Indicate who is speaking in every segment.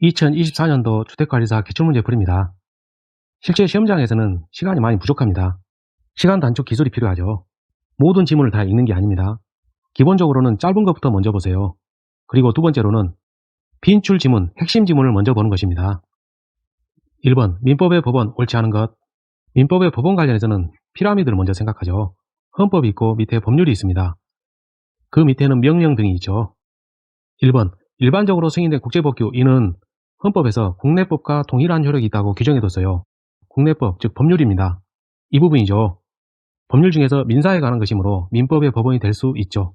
Speaker 1: 2024년도 주택관리사 기출문제 풀이입니다. 실제 시험장에서는 시간이 많이 부족합니다. 시간 단축 기술이 필요하죠. 모든 지문을 다 읽는 게 아닙니다. 기본적으로는 짧은 것부터 먼저 보세요. 그리고 두 번째로는 빈출 지문, 핵심 지문을 먼저 보는 것입니다. 1번, 민법의 법원 옳지 않은 것. 민법의 법원 관련해서는 피라미드를 먼저 생각하죠. 헌법이 있고 밑에 법률이 있습니다. 그 밑에는 명령 등이 있죠. 1번, 일반적으로 승인된 국제법규 이는 헌법에서 국내법과 동일한 효력이 있다고 규정해뒀어요. 국내법, 즉 법률입니다. 이 부분이죠. 법률 중에서 민사에 관한 것이므로 민법의 법원이 될 수 있죠.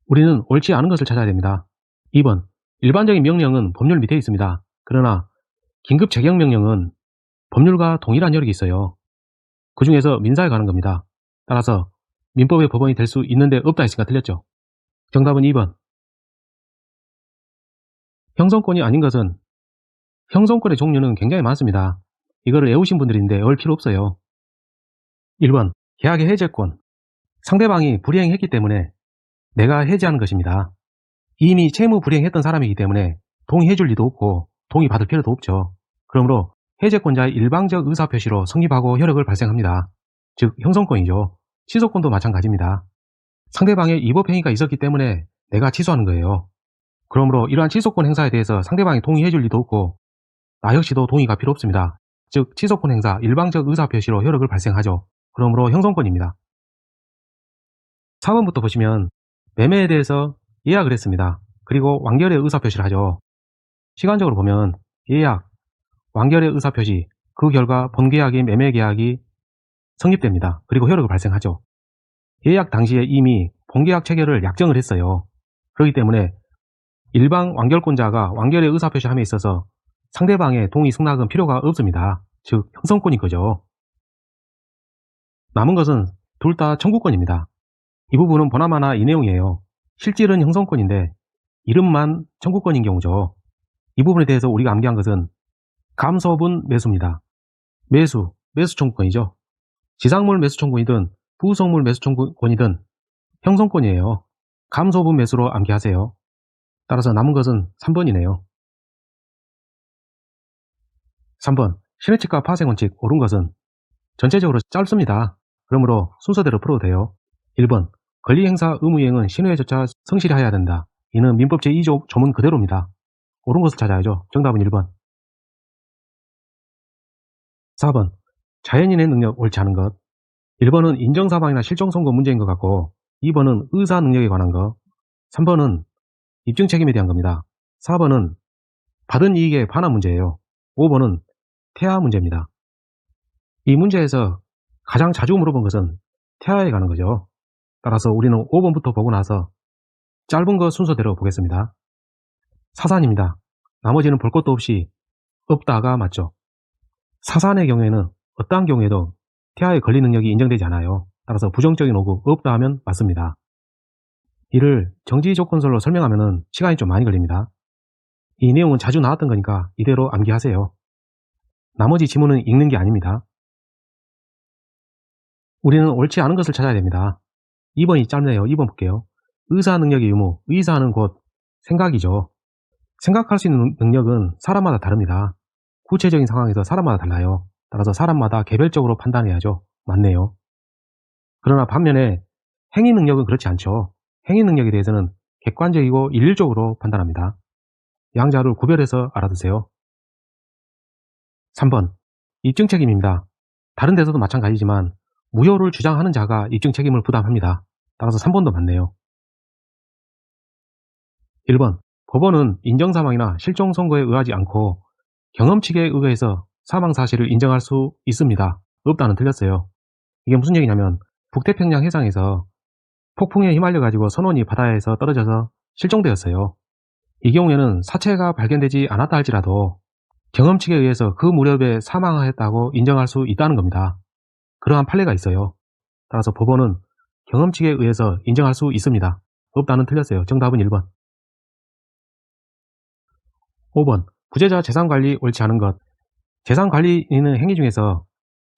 Speaker 1: 우리는 옳지 않은 것을 찾아야 됩니다. 2번, 일반적인 명령은 법률 밑에 있습니다. 그러나 긴급 재경 명령은 법률과 동일한 효력이 있어요. 그 중에서 민사에 관한 겁니다. 따라서 민법의 법원이 될 수 있는데 없다 했으니까 틀렸죠. 정답은 2번. 형성권이 아닌 것은 형성권의 종류는 굉장히 많습니다. 이거를 외우신 분들인데 외울 필요 없어요. 1번, 계약의 해제권. 상대방이 불이행했기 때문에 내가 해제하는 것입니다. 이미 채무 불이행했던 사람이기 때문에 동의해줄 리도 없고 동의받을 필요도 없죠. 그러므로 해제권자의 일방적 의사표시로 성립하고 효력을 발생합니다. 즉 형성권이죠. 취소권도 마찬가지입니다. 상대방의 위법행위가 있었기 때문에 내가 취소하는 거예요. 그러므로 이러한 취소권 행사에 대해서 상대방이 동의해줄 리도 없고 나 역시도 동의가 필요 없습니다. 즉 취소권 행사, 일방적 의사표시로 효력을 발생하죠. 그러므로 형성권입니다. 4번부터 보시면 매매에 대해서 예약을 했습니다. 그리고 완결의 의사표시를 하죠. 시간적으로 보면 예약, 완결의 의사표시, 그 결과 본계약인 매매계약이 성립됩니다. 그리고 효력을 발생하죠. 예약 당시에 이미 본계약 체결을 약정을 했어요. 그렇기 때문에 일방 완결권자가 완결의 의사표시함에 있어서 상대방의 동의 승낙은 필요가 없습니다. 즉 형성권인 거죠. 남은 것은 둘 다 청구권입니다. 이 부분은 보나마나 이 내용이에요. 실질은 형성권인데 이름만 청구권인 경우죠. 이 부분에 대해서 우리가 암기한 것은 감소분 매수입니다. 매수 청구권이죠. 지상물 매수 청구이든 부속물 매수 청구권이든 형성권이에요. 감소분 매수로 암기하세요. 따라서 남은 것은 3번이네요. 3번, 신의칙과 파생원칙 옳은 것은 전체적으로 짧습니다. 그러므로 순서대로 풀어도 돼요. 1번, 권리행사 의무이행은 신의조차 성실히 해야 된다. 이는 민법 제2조 조문 그대로입니다. 옳은 것을 찾아야죠. 정답은 1번. 4번, 자연인의 능력 옳지 않은 것. 1번은 인정사망이나 실종선고 문제인 것 같고 2번은 의사 능력에 관한 것, 3번은 입증 책임에 대한 겁니다. 4번은 받은 이익에 반환 문제예요. 5번은 태아 문제입니다. 이 문제에서 가장 자주 물어본 것은 태아에 관한 거죠. 따라서 우리는 5번부터 보고 나서 짧은 거 순서대로 보겠습니다. 사산입니다. 나머지는 볼 것도 없이 없다가 맞죠. 사산의 경우에는 어떠한 경우에도 태아의 권리 능력이 인정되지 않아요. 따라서 부정적인 오구 없다 하면 맞습니다. 이를 정지조건설로 설명하면 시간이 좀 많이 걸립니다. 이 내용은 자주 나왔던 거니까 이대로 암기하세요. 나머지 지문은 읽는 게 아닙니다. 우리는 옳지 않은 것을 찾아야 됩니다. 2번이 짧네요. 2번 볼게요. 의사 능력의 유무, 의사는 곧 생각이죠. 생각할 수 있는 능력은 사람마다 다릅니다. 구체적인 상황에서 사람마다 달라요. 따라서 사람마다 개별적으로 판단해야죠. 맞네요. 그러나 반면에 행위 능력은 그렇지 않죠. 행위 능력에 대해서는 객관적이고 일률적으로 판단합니다. 양자를 구별해서 알아두세요. 3번, 입증 책임입니다. 다른 데서도 마찬가지지만 무효를 주장하는 자가 입증 책임을 부담합니다. 따라서 3번도 맞네요. 1번, 법원은 인정사망이나 실종선고에 의하지 않고 경험칙에 의해서 사망사실을 인정할 수 있습니다. 없다는 틀렸어요. 이게 무슨 얘기냐면 북태평양 해상에서 폭풍에 휘말려가지고 선원이 바다에서 떨어져서 실종되었어요. 이 경우에는 사체가 발견되지 않았다 할지라도 경험칙에 의해서 그 무렵에 사망하였다고 인정할 수 있다는 겁니다. 그러한 판례가 있어요. 따라서 법원은 경험칙에 의해서 인정할 수 있습니다. 없다는 틀렸어요. 정답은 1번. 5번, 부재자 재산관리 옳지 않은 것. 재산관리인의 행위 중에서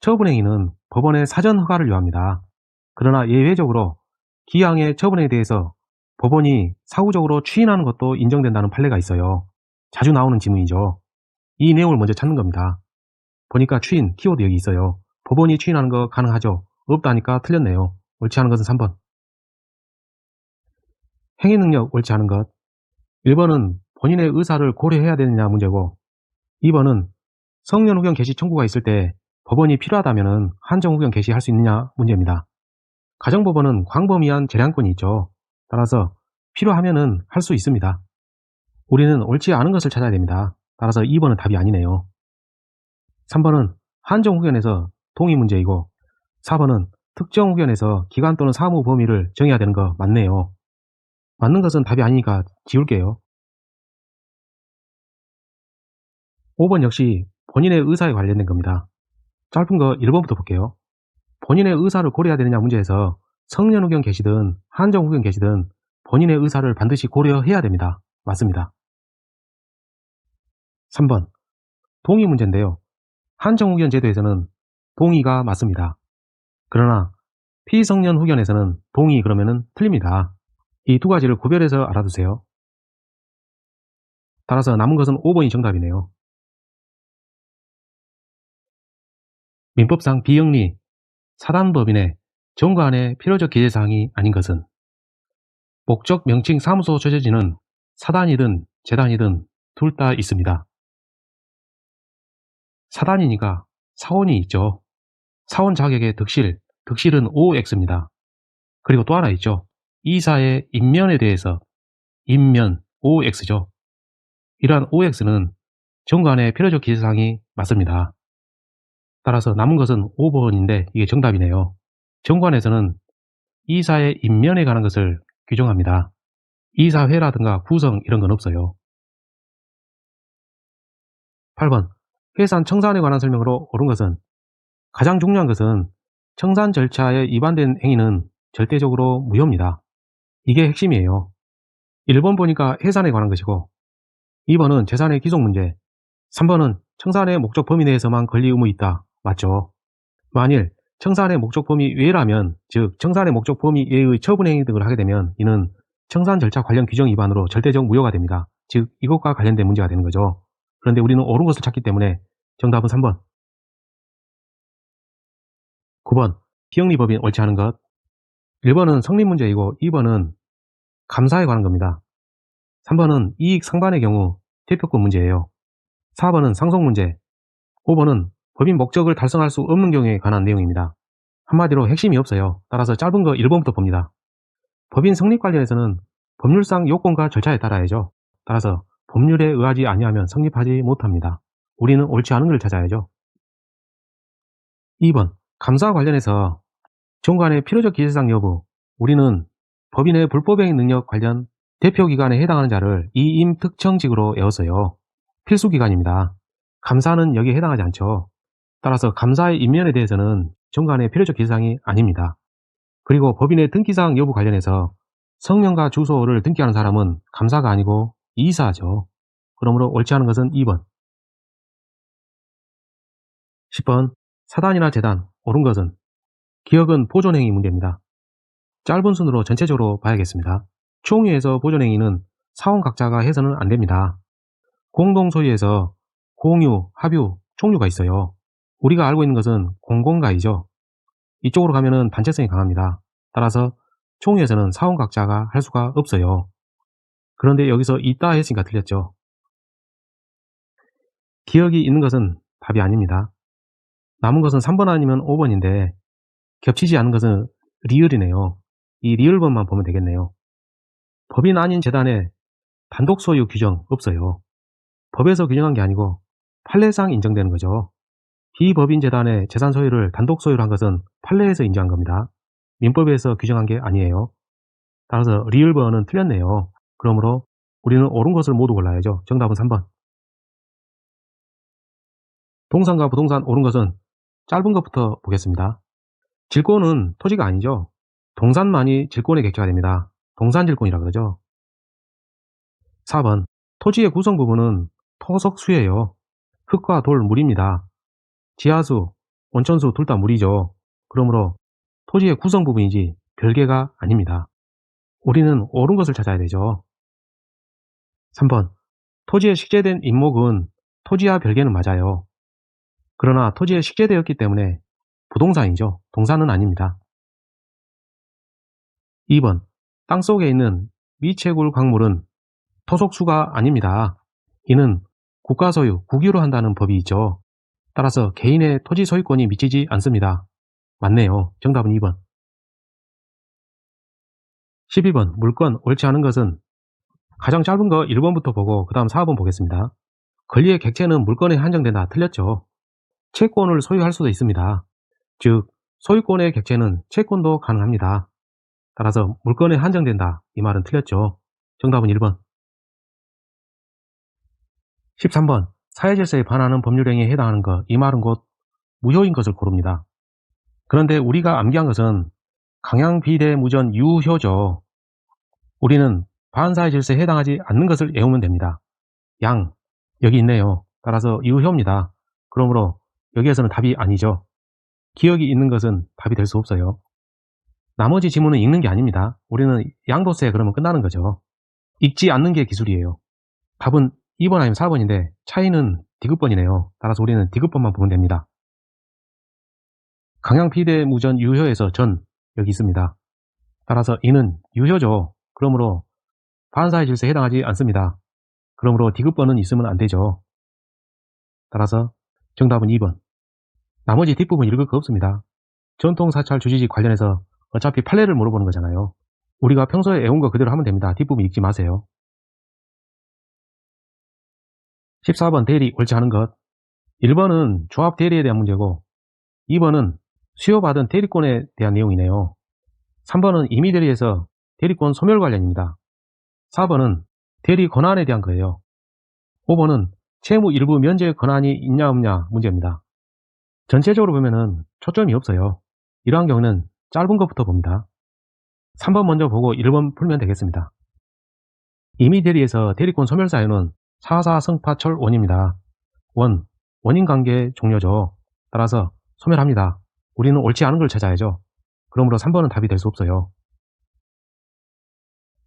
Speaker 1: 처분행위는 법원의 사전 허가를 요합니다. 그러나 예외적으로 기양의 처분에 대해서 법원이 사후적으로 추인하는 것도 인정된다는 판례가 있어요. 자주 나오는 지문이죠. 이 내용을 먼저 찾는 겁니다. 보니까 추인, 키워드 여기 있어요. 법원이 추인하는 거 가능하죠? 없다니까 틀렸네요. 옳지 않은 것은 3번. 행위 능력 옳지 않은 것. 1번은 본인의 의사를 고려해야 되느냐 문제고, 2번은 성년 후견 개시 청구가 있을 때 법원이 필요하다면 한정 후견 개시할 수 있느냐 문제입니다. 가정법원은 광범위한 재량권이 있죠. 따라서 필요하면은 할 수 있습니다. 우리는 옳지 않은 것을 찾아야 됩니다. 따라서 2번은 답이 아니네요. 3번은 한정 후견에서 동의 문제이고, 4번은 특정 후견에서 기간 또는 사무 범위를 정해야 되는 거 맞네요. 맞는 것은 답이 아니니까 지울게요. 5번 역시 본인의 의사에 관련된 겁니다. 짧은 거 1번부터 볼게요. 본인의 의사를 고려해야 되느냐 문제에서 성년 후견 계시든 한정 후견 계시든 본인의 의사를 반드시 고려해야 됩니다. 맞습니다. 3번 동의 문제인데요. 한정 후견 제도에서는 동의가 맞습니다. 그러나 피성년 후견에서는 동의 그러면은 틀립니다. 이 두 가지를 구별해서 알아두세요. 따라서 남은 것은 5번이 정답이네요. 민법상 비영리, 사단법인의 정관의 필요적 기재사항이 아닌 것은 목적 명칭 사무소 조제지는 사단이든 재단이든 둘 다 있습니다. 사단이니까 사원이 있죠. 사원 자격의 득실, 득실은 OX입니다. 그리고 또 하나 있죠. 이사의 임면에 대해서 임면 OX죠. 이러한 OX는 정관의 필요적 기재사항이 맞습니다. 따라서 남은 것은 5번인데 이게 정답이네요. 정관에서는 이사의 임면에 관한 것을 규정합니다. 이사회라든가 구성 이런 건 없어요. 8번 해산 청산에 관한 설명으로 옳은 것은, 가장 중요한 것은 청산 절차에 위반된 행위는 절대적으로 무효입니다. 이게 핵심이에요. 1번 보니까 해산에 관한 것이고, 2번은 재산의 귀속 문제, 3번은 청산의 목적 범위 내에서만 권리 의무 있다. 맞죠? 만일 청산의 목적 범위 외라면, 즉 청산의 목적 범위 외의 처분 행위 등을 하게 되면 이는 청산 절차 관련 규정 위반으로 절대적 무효가 됩니다. 즉 이것과 관련된 문제가 되는 거죠. 그런데 우리는 옳은 것을 찾기 때문에 정답은 3번. 9번 비영리법인 옳지 않은 것. 1번은 성립 문제이고 2번은 감사에 관한 겁니다. 3번은 이익 상반의 경우 대표권 문제예요. 4번은 상속 문제, 5번은 법인 목적을 달성할 수 없는 경우에 관한 내용입니다. 한마디로 핵심이 없어요. 따라서 짧은 거 1번부터 봅니다. 법인 성립 관련해서는 법률상 요건과 절차에 따라야죠. 따라서 법률에 의하지 아니하면 성립하지 못합니다. 우리는 옳지 않은 걸 찾아야죠. 2번 감사 관련해서 정관의 필요적 기재사항 여부, 우리는 법인의 불법행위 능력 관련 대표기관에 해당하는 자를 이임 특정직으로 외웠어요. 필수기관입니다. 감사는 여기에 해당하지 않죠. 따라서 감사의 임면에 대해서는 정관의 필요적 기재사항이 아닙니다. 그리고 법인의 등기사항 여부 관련해서 성명과 주소를 등기하는 사람은 감사가 아니고 이사죠. 그러므로 옳지 않은 것은 2번. 10번 사단이나 재단 옳은 것은, 기억은 보존행위 문제입니다. 짧은 순으로 전체적으로 봐야겠습니다. 총유에서 보존행위는 사원 각자가 해서는 안 됩니다. 공동소유에서 공유, 합유, 총유가 있어요. 우리가 알고 있는 것은 공공가이죠. 이쪽으로 가면은 단체성이 강합니다. 따라서 총유에서는 사원 각자가 할 수가 없어요. 그런데 여기서 있다 했으니까 틀렸죠. 기억이 있는 것은 답이 아닙니다. 남은 것은 3번 아니면 5번인데 겹치지 않은 것은 리을이네요. 이 리을번만 보면 되겠네요. 법인 아닌 재단에 단독 소유 규정 없어요. 법에서 규정한 게 아니고 판례상 인정되는 거죠. 비법인 재단의 재산 소유를 단독 소유로 한 것은 판례에서 인정한 겁니다. 민법에서 규정한 게 아니에요. 따라서 리을번은 틀렸네요. 그러므로 우리는 옳은 것을 모두 골라야죠. 정답은 3번. 동산과 부동산 옳은 것은 짧은 것부터 보겠습니다. 질권은 토지가 아니죠. 동산만이 질권의 객체가 됩니다. 동산질권이라 그러죠. 4번 토지의 구성 부분은 토석수예요. 흙과 돌, 물입니다. 지하수, 온천수 둘 다 물이죠. 그러므로 토지의 구성 부분이지 별개가 아닙니다. 우리는 옳은 것을 찾아야 되죠. 3번 토지에 식재된 임목은 토지와 별개는 맞아요. 그러나 토지에 식재되었기 때문에 부동산이죠. 동산은 아닙니다. 2번. 땅속에 있는 미채굴 광물은 토속수가 아닙니다. 이는 국가 소유, 국유로 한다는 법이 있죠. 따라서 개인의 토지 소유권이 미치지 않습니다. 맞네요. 정답은 2번. 12번. 물건 옳지 않은 것은 가장 짧은 거 1번부터 보고 그 다음 4번 보겠습니다. 권리의 객체는 물건에 한정된다. 틀렸죠. 채권을 소유할 수도 있습니다. 즉 소유권의 객체는 채권도 가능합니다. 따라서 물건에 한정된다. 이 말은 틀렸죠. 정답은 1번. 13번. 사회질서에 반하는 법률행위에 해당하는 것. 이 말은 곧 무효인 것을 고릅니다. 그런데 우리가 암기한 것은 강양비대무전 유효죠. 우리는 반사회질서에 해당하지 않는 것을 외우면 됩니다. 양, 여기 있네요. 따라서 유효입니다. 그러므로 여기에서는 답이 아니죠. 기억이 있는 것은 답이 될 수 없어요. 나머지 지문은 읽는 게 아닙니다. 우리는 양도세 그러면 끝나는 거죠. 읽지 않는 게 기술이에요. 답은 2번 아니면 4번인데 차이는 디귿번이네요. 따라서 우리는 디귿번만 보면 됩니다. 강양비대무전 유효에서 전 여기 있습니다. 따라서 이는 유효죠. 그러므로 반사의 질서에 해당하지 않습니다. 그러므로 디귿번은 있으면 안 되죠. 따라서 정답은 2번. 나머지 뒷부분 읽을 거 없습니다. 전통사찰 주지직 관련해서 어차피 판례를 물어보는 거잖아요. 우리가 평소에 외운 거 그대로 하면 됩니다. 뒷부분 읽지 마세요. 14번 대리 옳지 않은 것. 1번은 조합 대리에 대한 문제고 2번은 수요받은 대리권에 대한 내용이네요. 3번은 임의 대리에서 대리권 소멸 관련입니다. 4번은 대리 권한에 대한 거예요. 5번은 채무 일부 면제 권한이 있냐 없냐 문제입니다. 전체적으로 보면은 초점이 없어요. 이러한 경우는 짧은 것부터 봅니다. 3번 먼저 보고 1번 풀면 되겠습니다. 임의 대리에서 대리권 소멸 사유는 사사성파철 원입니다. 원인 관계 종료죠. 따라서 소멸합니다. 우리는 옳지 않은 걸 찾아야죠. 그러므로 3번은 답이 될 수 없어요.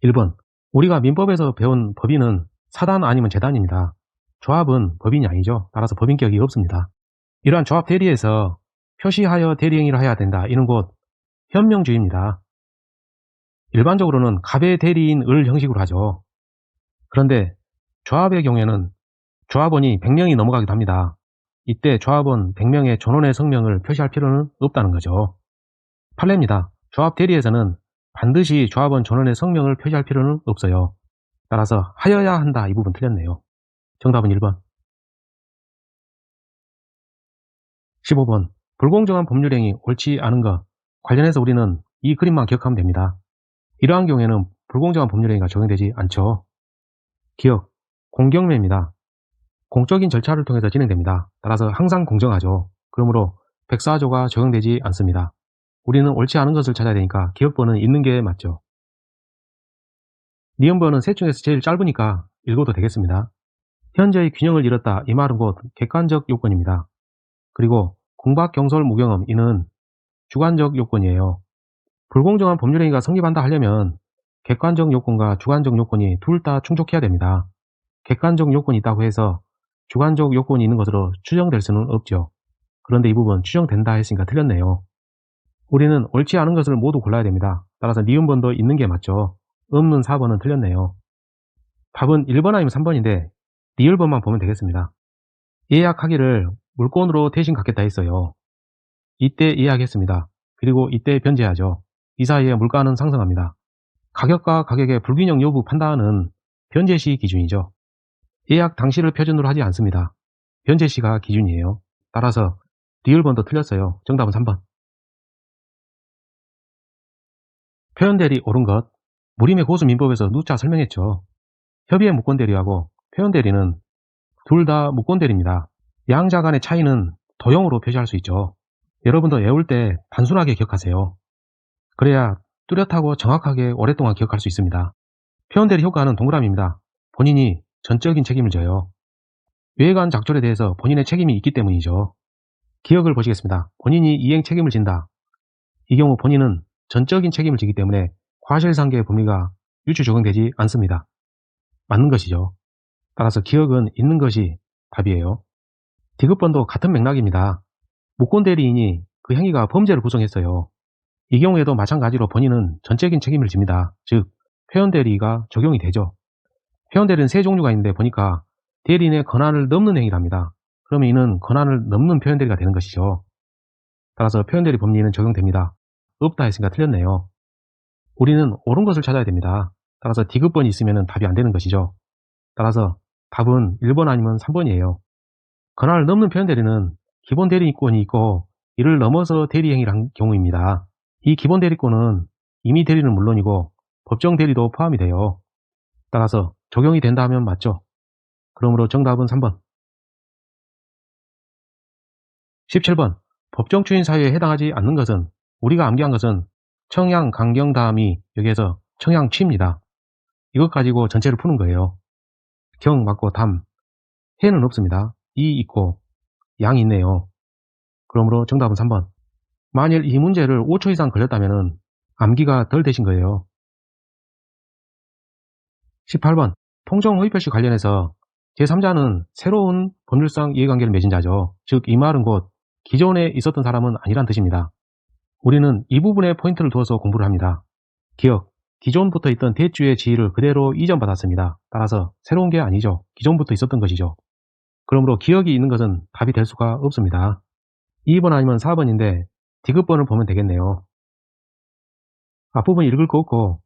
Speaker 1: 1번. 우리가 민법에서 배운 법인은 사단 아니면 재단입니다. 조합은 법인이 아니죠. 따라서 법인격이 없습니다. 이러한 조합 대리에서 표시하여 대리행위를 해야 된다. 이는 곧 현명주의입니다. 일반적으로는 갑의 대리인을 형식으로 하죠. 그런데 조합의 경우에는 조합원이 100명이 넘어가기도 합니다. 이때 조합원 100명의 전원의 성명을 표시할 필요는 없다는 거죠. 판례입니다. 조합 대리에서는 반드시 조합원 전원의 성명을 표시할 필요는 없어요. 따라서 하여야 한다. 이 부분 틀렸네요. 정답은 1번. 15번. 불공정한 법률행위 옳지 않은 것 관련해서 우리는 이 그림만 기억하면 됩니다. 이러한 경우에는 불공정한 법률행위가 적용되지 않죠. 기억, 공경매입니다. 공적인 절차를 통해서 진행됩니다. 따라서 항상 공정하죠. 그러므로 백사조가 적용되지 않습니다. 우리는 옳지 않은 것을 찾아야 되니까 기억번은 있는 게 맞죠. 니은번은 셋 중에서 제일 짧으니까 읽어도 되겠습니다. 현재의 균형을 잃었다. 이 말은 곧 객관적 요건입니다. 그리고 공박경솔 무경험 이는 주관적 요건이에요. 불공정한 법률행위가 성립한다 하려면 객관적 요건과 주관적 요건이 둘 다 충족해야 됩니다. 객관적 요건이 있다고 해서 주관적 요건이 있는 것으로 추정될 수는 없죠. 그런데 이 부분 추정된다 했으니까 틀렸네요. 우리는 옳지 않은 것을 모두 골라야 됩니다. 따라서 니은번도 있는 게 맞죠. 없는 4번은 틀렸네요. 답은 1번 아니면 3번인데 리을번만 보면 되겠습니다. 예약하기를 물건으로 대신 갖겠다 했어요. 이때 예약했습니다. 그리고 이때 변제하죠. 이 사이에 물가는 상승합니다. 가격과 가격의 불균형 여부 판단은 변제시 기준이죠. 예약 당시를 표준으로 하지 않습니다. 변제시가 기준이에요. 따라서 리을번도 틀렸어요. 정답은 3번. 표현대리 옳은 것. 무림의 고수민법에서 누차 설명했죠. 협의의 무권대리하고 표현대리는 둘 다 무권대리입니다. 양자 간의 차이는 도형으로 표시할 수 있죠. 여러분도 외울 때 단순하게 기억하세요. 그래야 뚜렷하고 정확하게 오랫동안 기억할 수 있습니다. 표현대리 효과는 동그라미입니다. 본인이 전적인 책임을 져요. 외관 작졸에 대해서 본인의 책임이 있기 때문이죠. 기억을 보시겠습니다. 본인이 이행 책임을 진다. 이 경우 본인은 전적인 책임을 지기 때문에 과실상계의 범위가 유추 적용되지 않습니다. 맞는 것이죠. 따라서 기억은 있는 것이 답이에요. 디귿번도 같은 맥락입니다. 무권 대리인이 그 행위가 범죄를 구성했어요. 이 경우에도 마찬가지로 본인은 전적인 책임을 집니다. 즉 표현 대리가 적용이 되죠. 표현 대리는 세 종류가 있는데 보니까 대리인의 권한을 넘는 행위를 합니다. 그러면 이는 권한을 넘는 표현 대리가 되는 것이죠. 따라서 표현 대리 법리는 적용됩니다. 없다 했으니까 틀렸네요. 우리는 옳은 것을 찾아야 됩니다. 따라서 디귿번이 있으면 답이 안 되는 것이죠. 따라서 답은 1번 아니면 3번이에요. 권한을 넘는 표현 대리는 기본 대리권이 있고 이를 넘어서 대리 행위를 한 경우입니다. 이 기본 대리권은 임의 대리는 물론이고 법정 대리도 포함이 돼요. 따라서 적용이 된다 하면 맞죠. 그러므로 정답은 3번. 17번. 법정 추인 사유에 해당하지 않는 것은 우리가 암기한 것은 청양, 강경 다음이 여기에서 청양 취입니다. 이것 가지고 전체를 푸는 거예요. 경 맞고 담. 해는 없습니다. 이 있고 양 있네요. 그러므로 정답은 3번. 만일 이 문제를 5초 이상 걸렸다면 암기가 덜 되신 거예요. 18번. 통정 허위표시 관련해서 제3자는 새로운 법률상 이해관계를 맺은 자죠. 즉 이 말은 곧 기존에 있었던 사람은 아니란 뜻입니다. 우리는 이 부분에 포인트를 두어서 공부를 합니다. 기억, 기존부터 있던 대주의 지위를 그대로 이전받았습니다. 따라서 새로운 게 아니죠. 기존부터 있었던 것이죠. 그러므로 기억이 있는 것은 답이 될 수가 없습니다. 2번 아니면 4번인데 디귿번을 보면 되겠네요. 앞부분 읽을 거 없고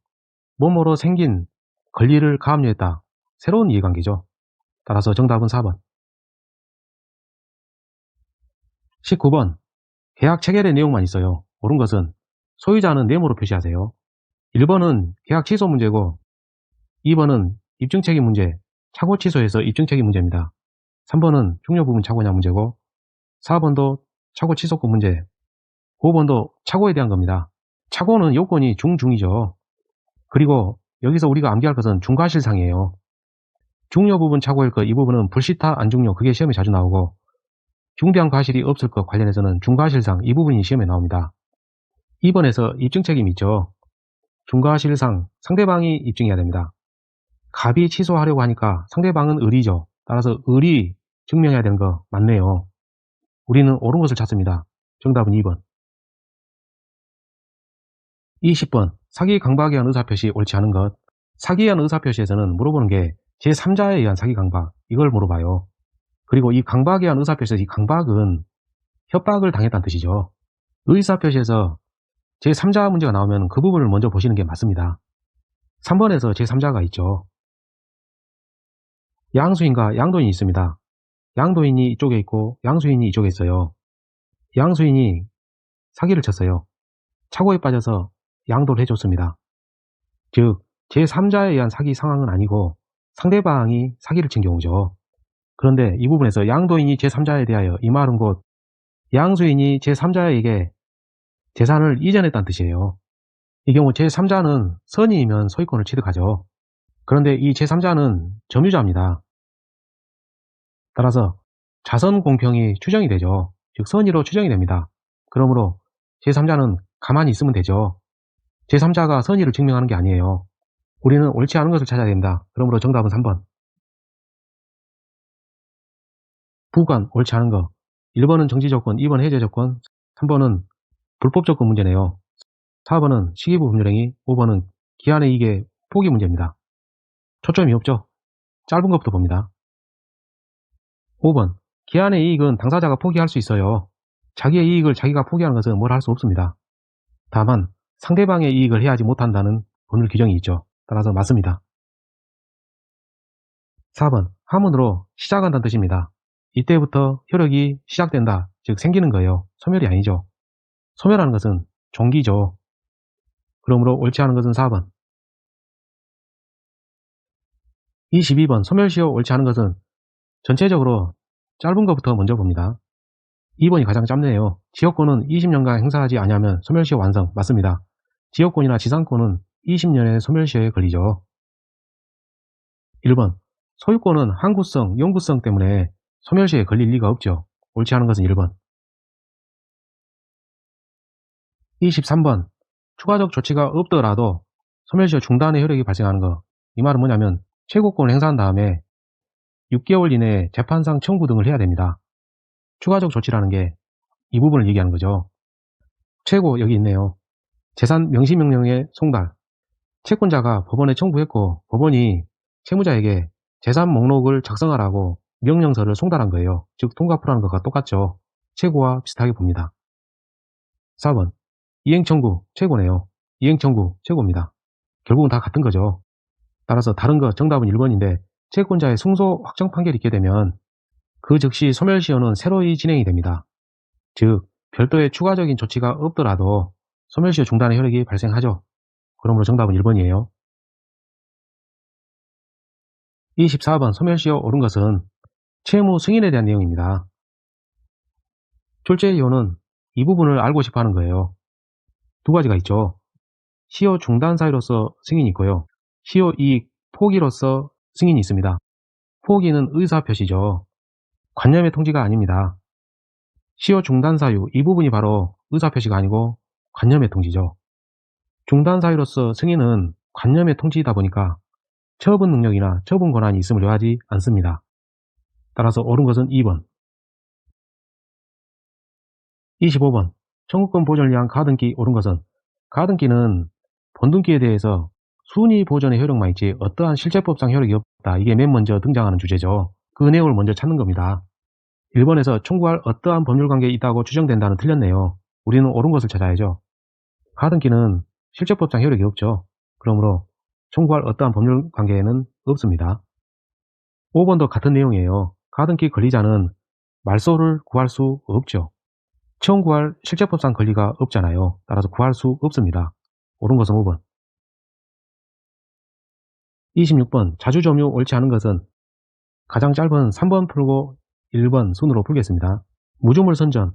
Speaker 1: 뭐뭐로 생긴 권리를 가압류했다. 새로운 이해관계죠. 따라서 정답은 4번. 19번. 계약 체결의 내용만 있어요. 옳은 것은 소유자는 네모로 표시하세요. 1번은 계약 취소 문제고 2번은 입증책임 문제, 착오 취소에서 입증책임 문제입니다. 3번은 중요 부분 착오냐 문제고 4번도 착오 취소권 문제, 5번도 착오에 대한 겁니다. 착오는 요건이 중이죠. 그리고 여기서 우리가 암기할 것은 중과실상이에요. 중요 부분 착오일 것, 이 부분은 불시타 안중요, 그게 시험에 자주 나오고 중대한 과실이 없을 것 관련해서는 중과실상, 이 부분이 시험에 나옵니다. 2번에서 입증책임 있죠. 중과실상 상대방이 입증해야 됩니다. 갑이 취소하려고 하니까 상대방은 을이죠. 따라서 을이 증명해야 되는 거 맞네요. 우리는 옳은 것을 찾습니다. 정답은 2번. 20번. 사기 강박에 의한 의사표시 옳지 않은 것. 사기에 의한 의사표시에서는 물어보는 게 제3자에 의한 사기 강박, 이걸 물어봐요. 그리고 이 강박에 의한 의사표시에서 이 강박은 협박을 당했다는 뜻이죠. 의사표시에서 제3자 문제가 나오면 그 부분을 먼저 보시는 게 맞습니다. 3번에서 제3자가 있죠. 양수인과 양도인이 있습니다. 양도인이 이쪽에 있고 양수인이 이쪽에 있어요. 양수인이 사기를 쳤어요. 착오에 빠져서 양도를 해줬습니다. 즉 제3자에 의한 사기 상황은 아니고 상대방이 사기를 친 경우죠. 그런데 이 부분에서 양도인이 제3자에 대하여, 이 말은 곧 양수인이 제3자에게 재산을 이전했다는 뜻이에요. 이 경우 제3자는 선의이면 소유권을 취득하죠. 그런데 이 제3자는 점유자입니다. 따라서 자선 공평이 추정이 되죠. 즉 선의로 추정이 됩니다. 그러므로 제3자는 가만히 있으면 되죠. 제3자가 선의를 증명하는 게 아니에요. 우리는 옳지 않은 것을 찾아야 됩니다. 그러므로 정답은 3번. 부관, 옳지 않은 거. 1번은 정지조건, 2번 해제조건, 3번은 불법조건 문제네요. 4번은 시기부 법률행위, 5번은 기한의 이익의 포기 문제입니다. 초점이 없죠? 짧은 것부터 봅니다. 5번. 기한의 이익은 당사자가 포기할 수 있어요. 자기의 이익을 자기가 포기하는 것은 뭘 할 수 없습니다. 다만 상대방의 이익을 해야지 못한다는 법률 규정이 있죠. 따라서 맞습니다. 4번. 하문으로 시작한다는 뜻입니다. 이때부터 효력이 시작된다, 즉 생기는 거예요. 소멸이 아니죠. 소멸하는 것은 종기죠. 그러므로 옳지 않은 것은 4번. 22번. 소멸시효 옳지 않은 것은 전체적으로 짧은 것부터 먼저 봅니다. 2번이 가장 짧네요. 지역권은 20년간 행사하지 아니하면 소멸시효 완성. 맞습니다. 지역권이나 지상권은 20년의 소멸시효에 걸리죠. 1번. 소유권은 항구성, 영구성 때문에 소멸시효에 걸릴 리가 없죠. 옳지 않은 것은 1번. 23번. 추가적 조치가 없더라도 소멸시효 중단의 효력이 발생하는 거. 이 말은 뭐냐면 최고권을 행사한 다음에 6개월 이내에 재판상 청구 등을 해야 됩니다. 추가적 조치라는 게 이 부분을 얘기하는 거죠. 최고 여기 있네요. 재산 명시명령의 송달. 채권자가 법원에 청구했고 법원이 채무자에게 재산 목록을 작성하라고 명령서를 송달한 거예요. 즉 통과표라는 것과 똑같죠. 최고와 비슷하게 봅니다. 4번 이행청구 최고네요. 이행청구 최고입니다. 결국은 다 같은 거죠. 따라서 다른 거 정답은 1번인데 채권자의 승소 확정 판결이 있게 되면 그 즉시 소멸시효는 새로이 진행이 됩니다. 즉 별도의 추가적인 조치가 없더라도 소멸시효 중단의 효력이 발생하죠. 그러므로 정답은 1번이에요. 24번 소멸시효 옳은 것은 채무 승인에 대한 내용입니다. 출제이유는 이 부분을 알고 싶어 하는 거예요. 두 가지가 있죠. 시효 중단 사유로서 승인이 있고요. 시효 이익 포기로서 승인이 있습니다. 포기는 의사표시죠. 관념의 통지가 아닙니다. 시효 중단 사유 이 부분이 바로 의사표시가 아니고 관념의 통지죠. 중단 사유로서 승인은 관념의 통지이다 보니까 처분 능력이나 처분 권한이 있음을 요하지 않습니다. 따라서 옳은 것은 2번. 25번 청구권 보존을 위한 가등기 옳은 것은 가등기는 본등기에 대해서 순위 보존의 효력만 있지 어떠한 실제법상 효력이 없다. 이게 맨 먼저 등장하는 주제죠. 그 내용을 먼저 찾는 겁니다. 1번에서 청구할 어떠한 법률관계에 있다고 추정된다는 틀렸네요. 우리는 옳은 것을 찾아야죠. 가등기는 실제법상 효력이 없죠. 그러므로 청구할 어떠한 법률관계에는 없습니다. 5번도 같은 내용이에요. 가등기 권리자는 말소를 구할 수 없죠. 청구할 실제법상 권리가 없잖아요. 따라서 구할 수 없습니다. 옳은 것은 5번. 26번 자주점유 옳지 않은 것은 가장 짧은 3번 풀고 1번 순으로 풀겠습니다. 무주물 선점.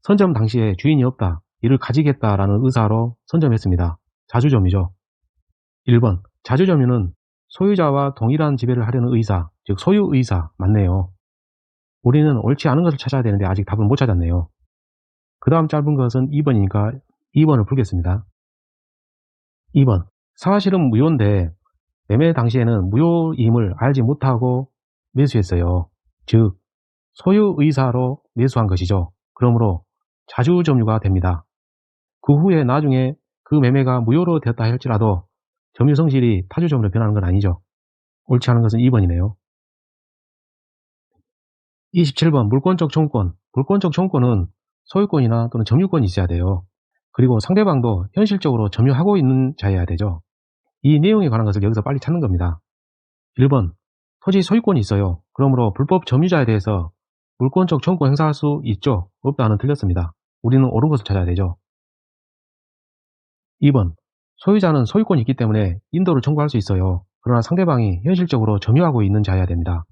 Speaker 1: 선점 당시에 주인이 없다. 이를 가지겠다라는 의사로 선점했습니다. 자주점유죠. 1번 자주점유는 소유자와 동일한 지배를 하려는 의사, 즉 소유의사 맞네요. 우리는 옳지 않은 것을 찾아야 되는데 아직 답을 못 찾았네요. 그 다음 짧은 것은 2번이니까 2번을 풀겠습니다. 2번 사실은 무효인데 매매 당시에는 무효임을 알지 못하고 매수했어요. 즉 소유의사로 매수한 것이죠. 그러므로 자주점유가 됩니다. 그 후에 나중에 그 매매가 무효로 되었다 할지라도 점유 성질이 타주점유로 변하는 건 아니죠. 옳지 않은 것은 2번이네요. 27번 물권적 청구권. 물권적 청구권은 소유권이나 또는 점유권이 있어야 돼요. 그리고 상대방도 현실적으로 점유하고 있는 자여야 되죠. 이 내용에 관한 것을 여기서 빨리 찾는 겁니다. 1번 토지 소유권이 있어요. 그러므로 불법 점유자에 대해서 물권적 청구권 행사할 수 있죠. 없다는 틀렸습니다. 우리는 옳은 것을 찾아야 되죠. 2번 소유자는 소유권이 있기 때문에 인도를 청구할 수 있어요. 그러나 상대방이 현실적으로 점유하고 있는 자여야 됩니다.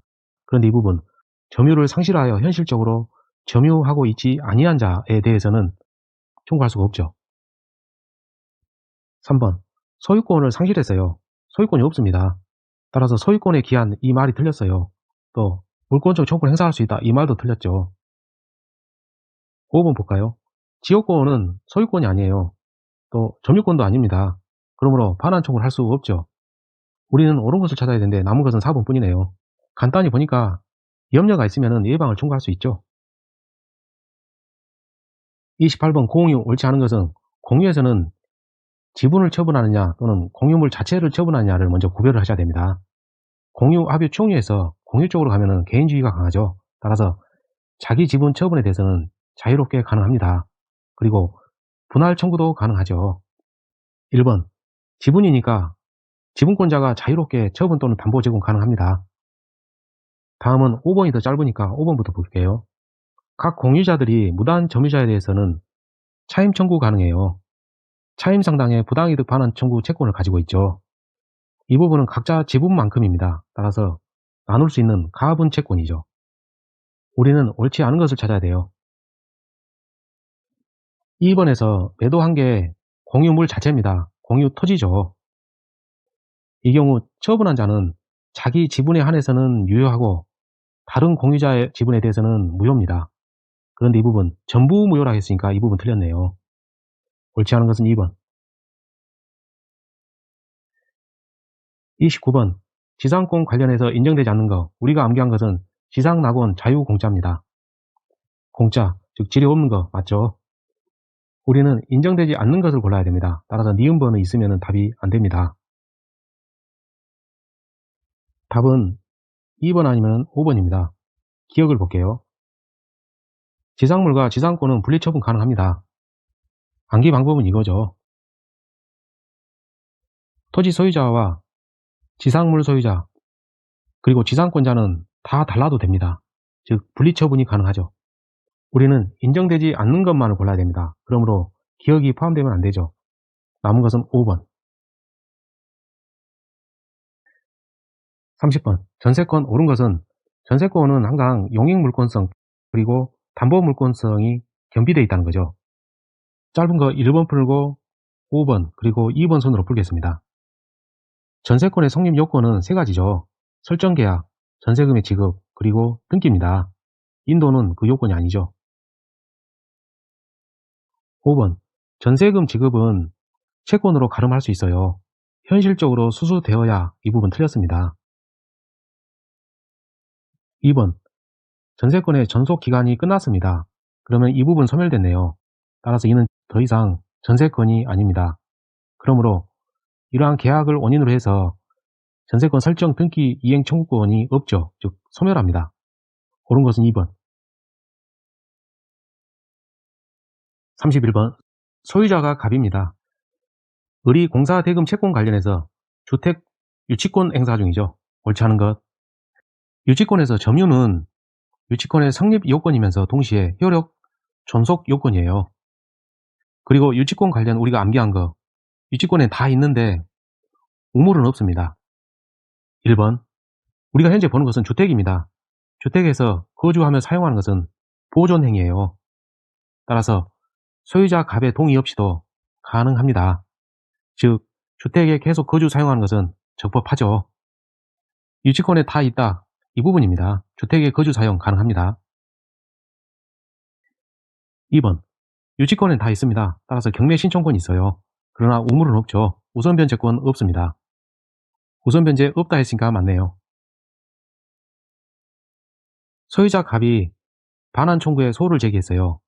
Speaker 1: 그런데 이 부분 점유를 상실하여 현실적으로 점유하고 있지 아니한 자에 대해서는 청구할 수가 없죠. 3번 소유권을 상실했어요. 소유권이 없습니다. 따라서 소유권에 기한 이 말이 틀렸어요. 또 물권적 청구를 행사할 수 있다 이 말도 틀렸죠. 5번 볼까요? 지역권은 소유권이 아니에요. 또 점유권도 아닙니다. 그러므로 반환 청구를 할 수 없죠. 우리는 옳은 것을 찾아야 되는데 남은 것은 4번 뿐이네요. 간단히 보니까 염려가 있으면 예방을 청구할 수 있죠. 28번 공유 옳지 않은 것은 공유에서는 지분을 처분하느냐 또는 공유물 자체를 처분하느냐를 먼저 구별을 하셔야 됩니다. 공유, 합유, 총유에서 공유 쪽으로 가면은 개인주의가 강하죠. 따라서 자기 지분 처분에 대해서는 자유롭게 가능합니다. 그리고 분할 청구도 가능하죠. 1번 지분이니까 지분권자가 자유롭게 처분 또는 담보 제공 가능합니다. 다음은 5번이 더 짧으니까 5번부터 볼게요. 각 공유자들이 무단 점유자에 대해서는 차임 청구 가능해요. 차임 상당의 부당이득 반환 청구 채권을 가지고 있죠. 이 부분은 각자 지분만큼입니다. 따라서 나눌 수 있는 가분 채권이죠. 우리는 옳지 않은 것을 찾아야 돼요. 2번에서 매도한 게 공유물 자체입니다. 공유 토지죠. 이 경우 처분한 자는 자기 지분에 한해서는 유효하고 다른 공유자의 지분에 대해서는 무효입니다. 그런데 이 부분 전부 무효라 했으니까 이 부분 틀렸네요. 옳지 않은 것은 2번. 29번 지상권 관련해서 인정되지 않는 거, 우리가 암기한 것은 지상낙원 자유공짜입니다. 공짜, 즉 지뢰 없는 거 맞죠? 우리는 인정되지 않는 것을 골라야 됩니다. 따라서 니은번은 있으면 답이 안 됩니다. 답은 2번 아니면 5번입니다. 기억을 볼게요. 지상물과 지상권은 분리처분 가능합니다. 암기 방법은 이거죠. 토지 소유자와 지상물 소유자 그리고 지상권자는 다 달라도 됩니다. 즉 분리처분이 가능하죠. 우리는 인정되지 않는 것만을 골라야 됩니다. 그러므로 기억이 포함되면 안 되죠. 남은 것은 5번. 30번. 전세권 옳은 것은 전세권은 항상 용익물권성 그리고 담보물권성이 겸비되어 있다는 거죠. 짧은 거 1번 풀고 5번 그리고 2번 순으로 풀겠습니다. 전세권의 성립 요건은 세 가지죠. 설정계약, 전세금의 지급, 그리고 등기입니다. 인도는 그 요건이 아니죠. 5번. 전세금 지급은 채권으로 가름할 수 있어요. 현실적으로 수수되어야 이 부분 틀렸습니다. 2번. 전세권의 전속기간이 끝났습니다. 그러면 이 부분 소멸됐네요. 따라서 이는 더 이상 전세권이 아닙니다. 그러므로 이러한 계약을 원인으로 해서 전세권 설정 등기 이행 청구권이 없죠. 즉 소멸합니다. 옳은 것은 2번. 31번. 소유자가 갑입니다. 을이 공사 대금 채권 관련해서 주택 유치권 행사 중이죠. 옳지 않은 것. 유치권에서 점유는 유치권의 성립 요건이면서 동시에 효력 존속 요건이에요. 그리고 유치권 관련 우리가 암기한 거 유치권에 다 있는데 우물은 없습니다. 1번. 우리가 현재 보는 것은 주택입니다. 주택에서 거주하며 사용하는 것은 보존행위예요. 따라서 소유자 갑의 동의 없이도 가능합니다. 즉 주택에 계속 거주 사용하는 것은 적법하죠. 유치권에 다 있다. 이 부분입니다. 주택에 거주 사용 가능합니다. 2번. 유치권엔 다 있습니다. 따라서 경매 신청권이 있어요. 그러나 우물은 없죠. 우선 변제권 없습니다. 우선 변제 없다 했으니까 맞네요. 소유자 갑이 반환 청구에 소를 제기했어요.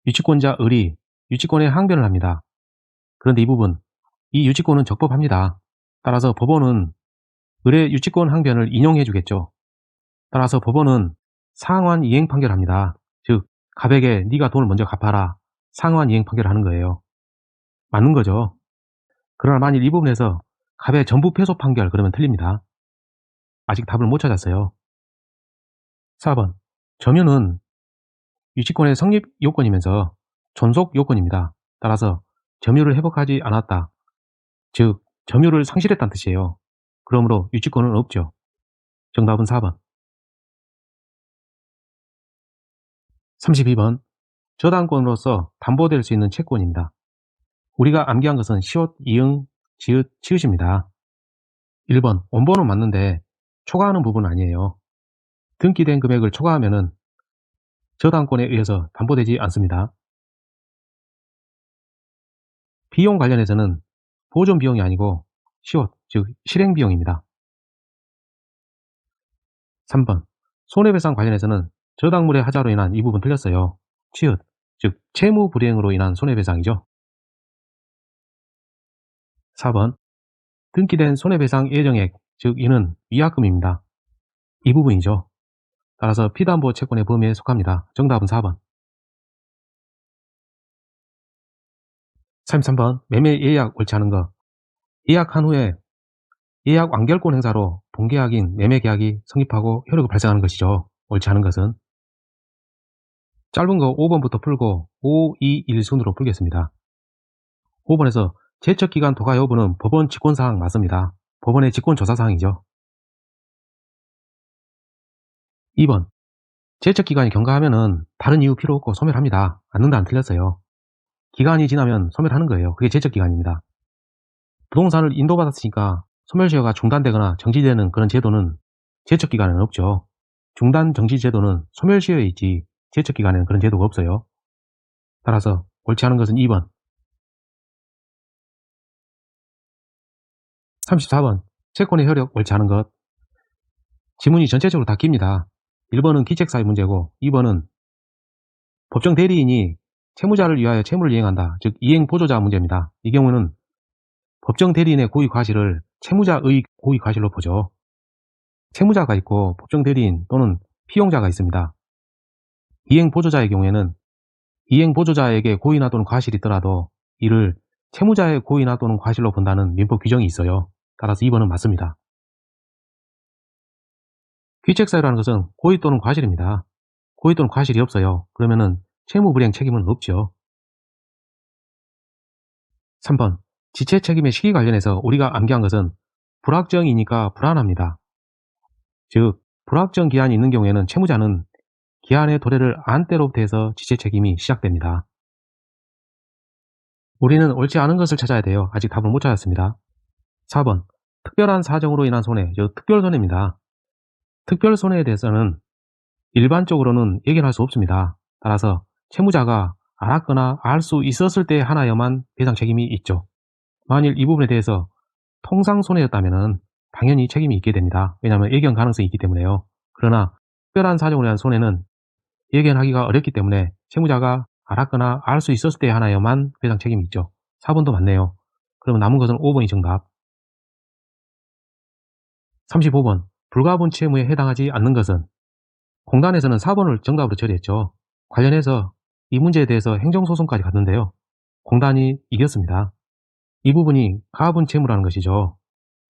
Speaker 1: 유치권자 을이 유치권에 항변을 합니다. 그런데 이 부분, 이 유치권은 적법합니다. 따라서 법원은 을의 유치권 항변을 인용해 주겠죠. 따라서 법원은 상환 이행 판결합니다. 즉 갑에게 네가 돈을 먼저 갚아라. 상환 이행 판결을 하는 거예요. 맞는 거죠. 그러나 만일 이 부분에서 갑의 전부 패소 판결 그러면 틀립니다. 아직 답을 못 찾았어요. 4번. 점유는 유치권의 성립 요건이면서 존속 요건입니다. 따라서 점유를 회복하지 않았다. 즉 점유를 상실했다는 뜻이에요. 그러므로 유치권은 없죠. 정답은 4번. 32번. 저당권으로서 담보될 수 있는 채권입니다. 우리가 암기한 것은 시옷, 이응, 지읒, 치읓입니다. 1번. 원본은 맞는데 초과하는 부분은 아니에요. 등기된 금액을 초과하면 저당권에 의해서 담보되지 않습니다. 비용 관련해서는 보존 비용이 아니고 시옷, 즉 실행 비용입니다. 3번. 손해배상 관련해서는 저당물의 하자로 인한 이 부분 틀렸어요. 치읓, 즉 채무 불이행으로 인한 손해배상이죠. 4번. 등기된 손해배상 예정액, 즉 이는 위약금입니다. 이 부분이죠. 따라서 피담보 채권의 범위에 속합니다. 정답은 4번. 33번. 매매 예약 옳지 않은 거. 예약한 후에 예약 완결권 행사로 본계약인 매매계약이 성립하고 효력을 발생하는 것이죠. 옳지 않은 것은. 짧은 거 5번부터 풀고 5, 2, 1 순으로 풀겠습니다. 5번에서 제척기간 도가 여부는 법원 직권사항 맞습니다. 법원의 직권조사사항이죠. 2번. 제척기간이 경과하면은 다른 이유 필요 없고 소멸합니다. 않는다 안 틀렸어요. 기간이 지나면 소멸하는 거예요. 그게 제척기간입니다. 부동산을 인도받았으니까 소멸시효가 중단되거나 정지되는 그런 제도는 제척기간에는 없죠. 중단 정지 제도는 소멸시효에 있지 제척기간에는 그런 제도가 없어요. 따라서 옳지 않은 것은 2번. 34번. 채권의 효력 옳지 않은 것. 지문이 전체적으로 다 깁니다. 1번은 기책사유 문제고 2번은 법정 대리인이 채무자를 위하여 채무를 이행한다. 즉 이행보조자 문제입니다. 이 경우는 법정 대리인의 고의 과실을 채무자의 고의 과실로 보죠. 채무자가 있고 법정 대리인 또는 피용자가 있습니다. 이행보조자의 경우에는 이행보조자에게 고의나 또는 과실이 있더라도 이를 채무자의 고의나 또는 과실로 본다는 민법 규정이 있어요. 따라서 2번은 맞습니다. 귀책사유라는 것은 고의 또는 과실입니다. 고의 또는 과실이 없어요. 그러면은 채무불이행 책임은 없죠. 3번 지체 책임의 시기 관련해서 우리가 암기한 것은 불확정이니까 불안합니다. 즉 불확정 기한이 있는 경우에는 채무자는 기한의 도래를 안 때로부터 해서 지체 책임이 시작됩니다. 우리는 옳지 않은 것을 찾아야 돼요. 아직 답을 못 찾았습니다. 4번 특별한 사정으로 인한 손해, 즉 특별손해입니다. 특별손해에 대해서는 일반적으로는 예견할 수 없습니다. 따라서 채무자가 알았거나 알 수 있었을 때 하나여만 배상 책임이 있죠. 만일 이 부분에 대해서 통상손해였다면 당연히 책임이 있게 됩니다. 왜냐하면 예견 가능성이 있기 때문에요. 그러나 특별한 사정으로 인한 손해는 예견하기가 어렵기 때문에 채무자가 알았거나 알 수 있었을 때 하나여만 배상 책임이 있죠. 4번도 맞네요. 그러면 남은 것은 5번이 정답. 35번 불가분 채무에 해당하지 않는 것은 공단에서는 4번을 정답으로 처리했죠. 관련해서 이 문제에 대해서 행정소송까지 갔는데요. 공단이 이겼습니다. 이 부분이 가분 채무라는 것이죠.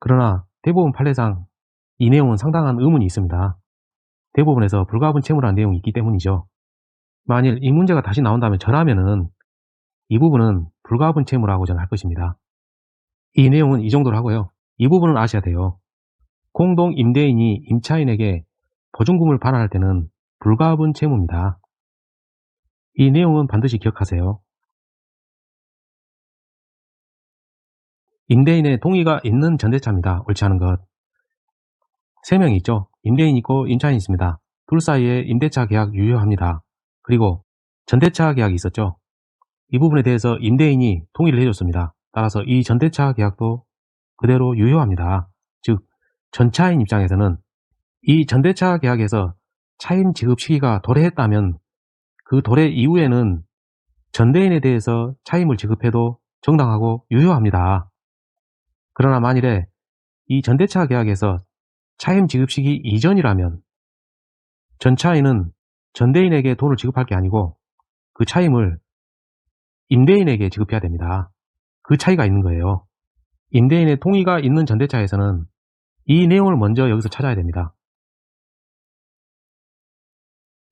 Speaker 1: 그러나 대법원 판례상 이 내용은 상당한 의문이 있습니다. 대법원에서 불가분 채무라는 내용이 있기 때문이죠. 만일 이 문제가 다시 나온다면 저라면은 이 부분은 불가분 채무라고 저는 할 것입니다. 이 내용은 이 정도로 하고요. 이 부분은 아셔야 돼요. 공동 임대인이 임차인에게 보증금을 반환할 때는 불가분 채무입니다. 이 내용은 반드시 기억하세요. 임대인의 동의가 있는 전대차입니다. 옳지 않은 것. 3명이 있죠. 임대인 있고 임차인이 있습니다. 둘 사이에 임대차 계약 유효합니다. 그리고 전대차 계약이 있었죠. 이 부분에 대해서 임대인이 동의를 해줬습니다. 따라서 이 전대차 계약도 그대로 유효합니다. 즉 전차인 입장에서는 이 전대차 계약에서 차임 지급 시기가 도래했다면 그 도래 이후에는 전대인에 대해서 차임을 지급해도 정당하고 유효합니다. 그러나 만일에 이 전대차 계약에서 차임 지급 시기 이전이라면 전차인은 전대인에게 돈을 지급할 게 아니고 그 차임을 임대인에게 지급해야 됩니다. 그 차이가 있는 거예요. 임대인의 동의가 있는 전대차에서는 이 내용을 먼저 여기서 찾아야 됩니다.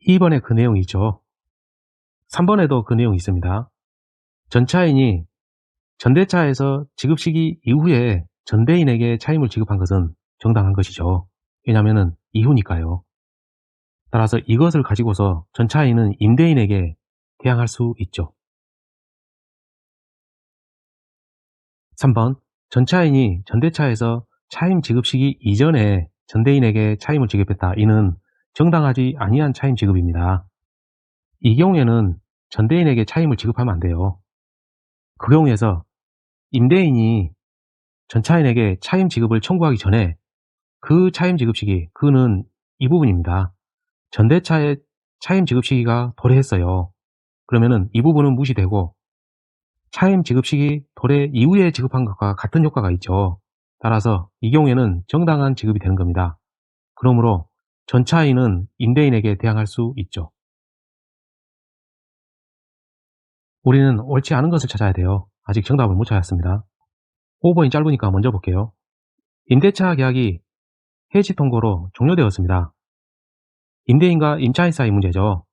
Speaker 1: 2번에 그 내용이 있죠. 3번에도 그 내용이 있습니다. 전차인이 전대차에서 지급 시기 이후에 전대인에게 차임을 지급한 것은 정당한 것이죠. 왜냐하면 이후니까요. 따라서 이것을 가지고서 전차인은 임대인에게 대항할 수 있죠. 3번 전차인이 전대차에서 차임 지급 시기 이전에 전대인에게 차임을 지급했다. 이는 정당하지 아니한 차임 지급입니다. 이 경우에는 전대인에게 차임을 지급하면 안 돼요. 그 경우에서 임대인이 전차인에게 차임 지급을 청구하기 전에 그 차임 지급 시기, 그는 이 부분입니다. 전대차의 차임 지급 시기가 도래했어요. 그러면은 이 부분은 무시되고 차임 지급 시기 도래 이후에 지급한 것과 같은 효과가 있죠. 따라서 이 경우에는 정당한 지급이 되는 겁니다. 그러므로 전차인은 임대인에게 대항할 수 있죠. 우리는 옳지 않은 것을 찾아야 돼요. 아직 정답을 못 찾았습니다. 5번이 짧으니까 먼저 볼게요. 임대차 계약이 해지 통고로 종료되었습니다. 임대인과 임차인 사이 문제죠.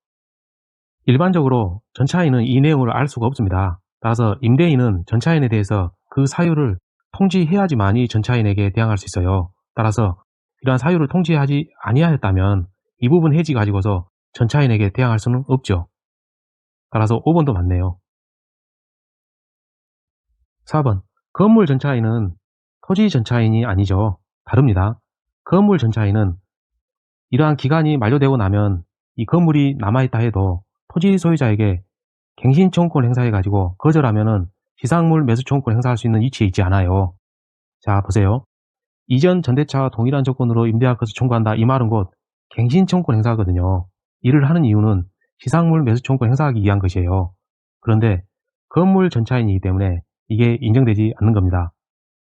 Speaker 1: 일반적으로 전차인은 이 내용을 알 수가 없습니다. 따라서 임대인은 전차인에 대해서 그 사유를 통지해야지만이 전차인에게 대항할 수 있어요. 따라서 이러한 사유를 통지하지 아니하였다면 이 부분 해지 가지고서 전차인에게 대항할 수는 없죠. 따라서 5번도 맞네요. 4번 건물 전차인은 토지 전차인이 아니죠. 다릅니다. 건물 전차인은 이러한 기간이 만료되고 나면 이 건물이 남아있다 해도 토지 소유자에게 갱신청구권 행사해가지고 거절하면은 지상물 매수 청구권 행사할 수 있는 위치에 있지 않아요. 자 보세요. 이전 전대차와 동일한 조건으로 임대할 것을 청구한다. 이 말은 곧 갱신 청구권 행사거든요. 이를 하는 이유는 시상물 매수 청구권 행사하기 위한 것이에요. 그런데 건물 전차인이기 때문에 이게 인정되지 않는 겁니다.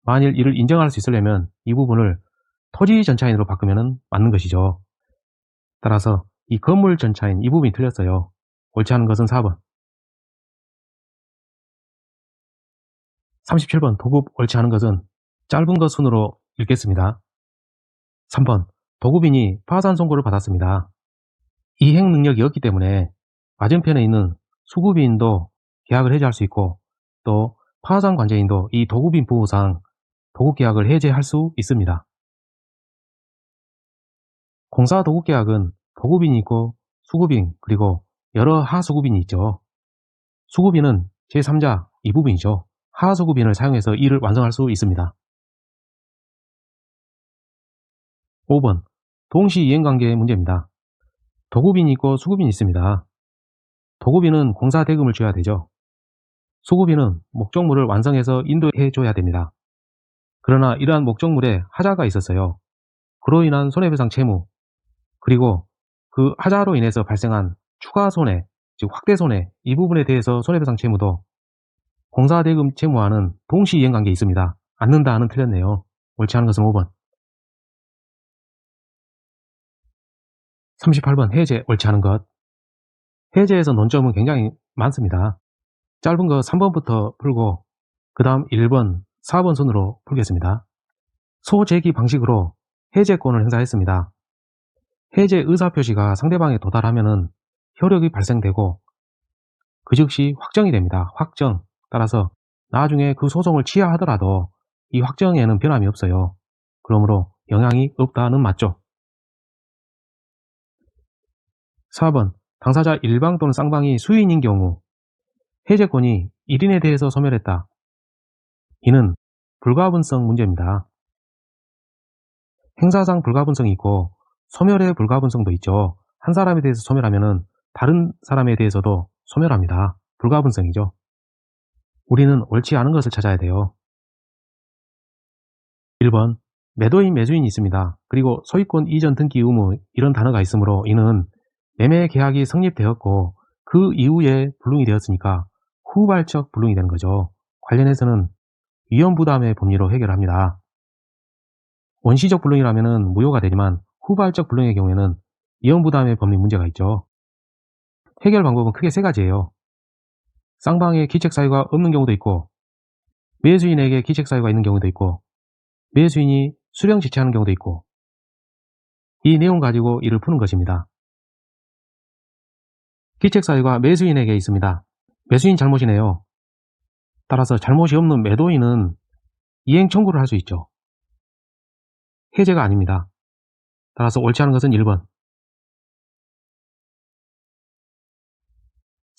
Speaker 1: 만일 이를 인정할 수 있으려면 이 부분을 토지 전차인으로 바꾸면 맞는 것이죠. 따라서 이 건물 전차인 이 부분이 틀렸어요. 옳지 않은 것은 4번. 37번 도급 옳지 않은 것은 짧은 것 순으로 읽겠습니다. 3번 도급인이 파산 선고를 받았습니다. 이행 능력이 없기 때문에 맞은편에 있는 수급인도 계약을 해지할 수 있고 또 파산 관제인도 이 도급인 보호상 도급계약을 해제할 수 있습니다. 공사 도급계약은 도급인이 있고 수급인 그리고 여러 하수급인이 있죠. 수급인은 제3자 이 부분이죠. 하수급인을 사용해서 이를 완성할 수 있습니다. 5번 동시이행관계의 문제입니다. 도급인이 있고 수급인이 있습니다. 도급인은 공사 대금을 줘야 되죠. 수급인은 목적물을 완성해서 인도해 줘야 됩니다. 그러나 이러한 목적물에 하자가 있었어요. 그로 인한 손해배상 채무 그리고 그 하자로 인해서 발생한 추가 손해 즉 확대 손해 이 부분에 대해서 손해배상 채무도 공사대금 채무와는 동시이행관계에 있습니다. 않는다는 틀렸네요. 옳지 않은 것은 5번. 38번 해제 옳지 않은 것. 해제에서 논점은 굉장히 많습니다. 짧은 거 3번부터 풀고 그 다음 1번, 4번 순으로 풀겠습니다. 소재기 방식으로 해제권을 행사했습니다. 해제 의사표시가 상대방에 도달하면 효력이 발생되고 그 즉시 확정이 됩니다. 확정. 따라서 나중에 그 소송을 취하하더라도 이 확정에는 변함이 없어요. 그러므로 영향이 없다는 맞죠. 4번 당사자 일방 또는 쌍방이 수인인 경우 해제권이 1인에 대해서 소멸했다. 이는 불가분성 문제입니다. 행사상 불가분성이 있고 소멸의 불가분성도 있죠. 한 사람에 대해서 소멸하면 다른 사람에 대해서도 소멸합니다. 불가분성이죠. 우리는 옳지 않은 것을 찾아야 돼요. 1번 매도인 매수인이 있습니다. 그리고 소유권 이전 등기 의무 이런 단어가 있으므로 이는 매매 계약이 성립되었고 그 이후에 불능이 되었으니까 후발적 불능이 되는 거죠. 관련해서는 위험부담의 법리로 해결합니다. 원시적 불능이라면 무효가 되지만 후발적 불능의 경우에는 위험부담의 법리 문제가 있죠. 해결 방법은 크게 세 가지예요. 쌍방에 기책사유가 없는 경우도 있고 매수인에게 기책사유가 있는 경우도 있고 매수인이 수령 지체하는 경우도 있고 이 내용 가지고 이를 푸는 것입니다. 기책사유가 매수인에게 있습니다. 매수인 잘못이네요. 따라서 잘못이 없는 매도인은 이행 청구를 할 수 있죠. 해제가 아닙니다. 따라서 옳지 않은 것은 1번.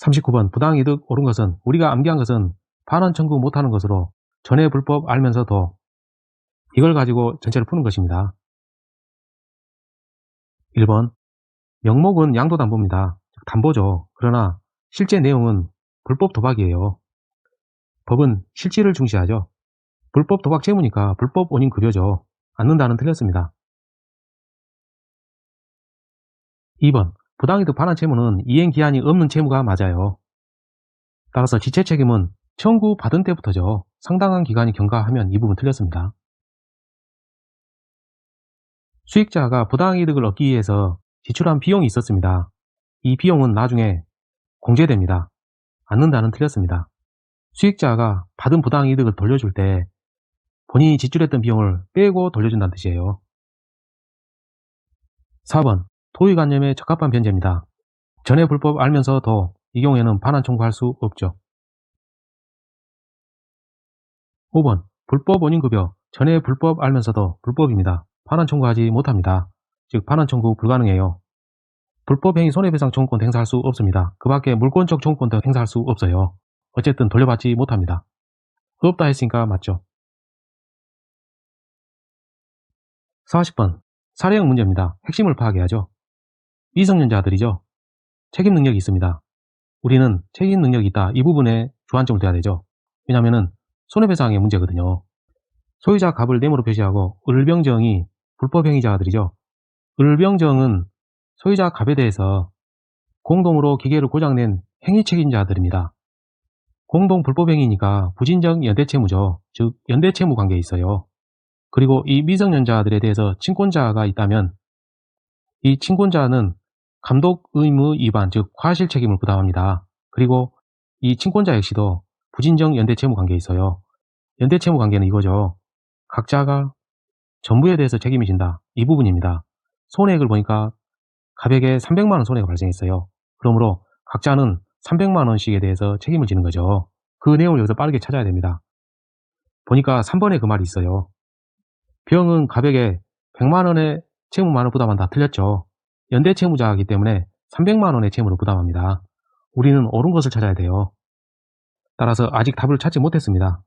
Speaker 1: 39번 부당이득 옳은 것은 우리가 암기한 것은 반환 청구 못하는 것으로 전에 불법 알면서도 이걸 가지고 전체를 푸는 것입니다. 1번 명목은 양도담보입니다. 담보죠. 그러나 실제 내용은 불법 도박이에요. 법은 실질을 중시하죠. 불법 도박 채무니까 불법 원인 급여죠. 않는다는 틀렸습니다. 2번 부당이득 반환 채무는 이행기한이 없는 채무가 맞아요. 따라서 지체 책임은 청구 받은 때부터죠. 상당한 기간이 경과하면 이 부분 틀렸습니다. 수익자가 부당이득을 얻기 위해서 지출한 비용이 있었습니다. 이 비용은 나중에 공제됩니다. 않는다는 틀렸습니다. 수익자가 받은 부당이득을 돌려줄 때 본인이 지출했던 비용을 빼고 돌려준다는 뜻이에요. 4번 도의관념에 적합한 변제입니다. 전에 불법 알면서도 이 경우에는 반환 청구할 수 없죠. 5번 불법 원인급여 전에 불법 알면서도 불법입니다. 반환 청구하지 못합니다. 즉 반환 청구 불가능해요. 불법행위 손해배상 청구권도 행사할 수 없습니다. 그 밖에 물권적 청구권도 행사할 수 없어요. 어쨌든 돌려받지 못합니다. 없다 했으니까 맞죠. 40번 사례형 문제입니다. 핵심을 파악해야죠. 미성년자들이죠. 책임 능력이 있습니다. 우리는 책임 능력이 있다 이 부분에 주안점을 둬야 되죠. 왜냐하면 손해배상의 문제거든요. 소유자 갑을 네모로 표시하고 을병정이 불법행위자들이죠. 을병정은 소유자 갑에 대해서 공동으로 기계를 고장낸 행위 책임자들입니다. 공동 불법행위니까 부진적 연대채무죠. 즉 연대채무 관계에 있어요. 그리고 이 미성년자들에 대해서 친권자가 있다면 이 친권자는 감독 의무 위반, 즉 과실 책임을 부담합니다. 그리고 이 친권자 역시도 부진적 연대채무 관계에 있어요. 연대채무 관계는 이거죠. 각자가 전부에 대해서 책임이 진다. 이 부분입니다. 손해액을 보니까 갑에게 300만원 손해가 발생했어요. 그러므로 각자는 300만원씩에 대해서 책임을 지는 거죠. 그 내용을 여기서 빠르게 찾아야 됩니다. 보니까 3번에 그 말이 있어요. 병은 갑에게 100만원의 채무만을 부담한다. 틀렸죠. 연대채무자이기 때문에 300만원의 채무를 부담합니다. 우리는 옳은 것을 찾아야 돼요. 따라서 아직 답을 찾지 못했습니다.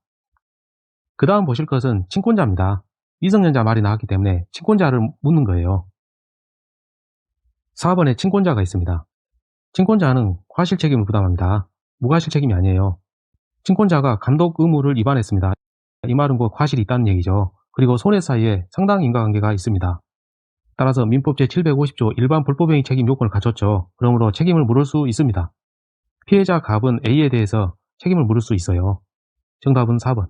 Speaker 1: 그 다음 보실 것은 친권자입니다. 미성년자 말이 나왔기 때문에 친권자를 묻는 거예요. 4번에 친권자가 있습니다. 친권자는 과실 책임을 부담합니다. 무과실 책임이 아니에요. 친권자가 감독 의무를 위반했습니다. 이 말은 곧 과실이 있다는 얘기죠. 그리고 손해 사이에 상당 인과관계가 있습니다. 따라서 민법 제750조 일반 불법행위 책임 요건을 갖췄죠. 그러므로 책임을 물을 수 있습니다. 피해자 갑은 A에 대해서 책임을 물을 수 있어요. 정답은 4번.